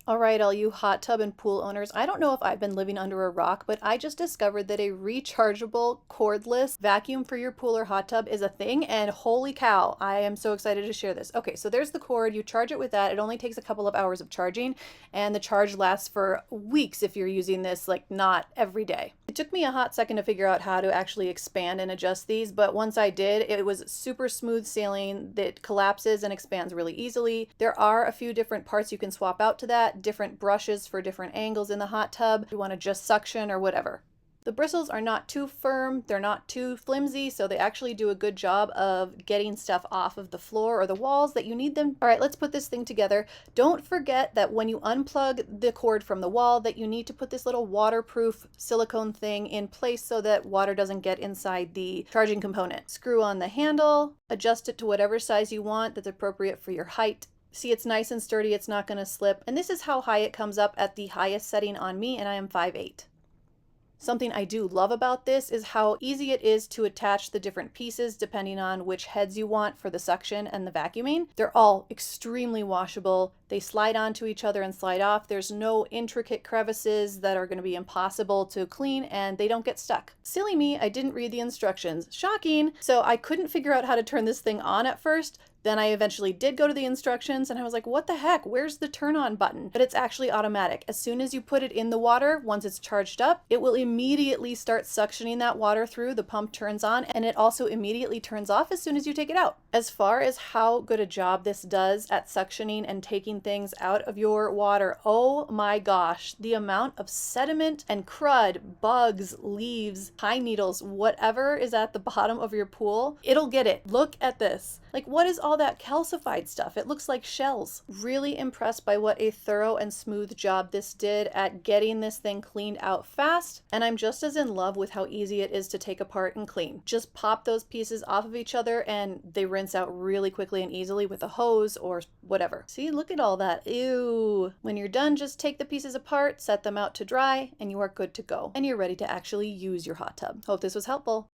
All right, all you hot tub and pool owners, I don't know if I've been living under a rock, but I just discovered that a rechargeable cordless vacuum for your pool or hot tub is a thing, and holy cow, I am so excited to share this. Okay, so there's the cord. You charge it with that. It only takes a couple of hours of charging, and the charge lasts for weeks if you're using this, like, not every day. It took me a hot second to figure out how to actually expand and adjust these, but once I did, it was super smooth sailing. That collapses and expands really easily. There are a few different parts you can swap out to that, different brushes for different angles in the hot tub. You want to just suction or whatever. The bristles are not too firm, they're not too flimsy, so they actually do a good job of getting stuff off of the floor or the walls that you need them. All right, let's put this thing together. Don't forget that when you unplug the cord from the wall, that you need to put this little waterproof silicone thing in place so that water doesn't get inside the charging component. Screw on the handle, adjust it to whatever size you want that's appropriate for your height. See, it's nice and sturdy, it's not gonna slip. And this is how high it comes up at the highest setting on me, and I am 5'8". Something I do love about this is how easy it is to attach the different pieces depending on which heads you want for the suction and the vacuuming. They're all extremely washable. They slide onto each other and slide off. There's no intricate crevices that are going to be impossible to clean, and they don't get stuck. Silly me, I didn't read the instructions. Shocking! So I couldn't figure out how to turn this thing on at first. Then I eventually did go to the instructions and I was like, what the heck? Where's the turn on button? But it's actually automatic. As soon as you put it in the water, once it's charged up, it will immediately start suctioning that water through. The pump turns on, and it also immediately turns off as soon as you take it out. As far as how good a job this does at suctioning and taking things out of your water, oh my gosh, the amount of sediment and crud, bugs, leaves, pine needles, whatever is at the bottom of your pool, it'll get it. Look at this. Like, what is all that calcified stuff? It looks like shells. Really impressed by what a thorough and smooth job this did at getting this thing cleaned out fast. And I'm just as in love with how easy it is to take apart and clean. Just pop those pieces off of each other and they rinse out really quickly and easily with a hose or whatever. See, look at all that. Ew. When you're done, just take the pieces apart, set them out to dry, and you are good to go. And you're ready to actually use your hot tub. Hope this was helpful.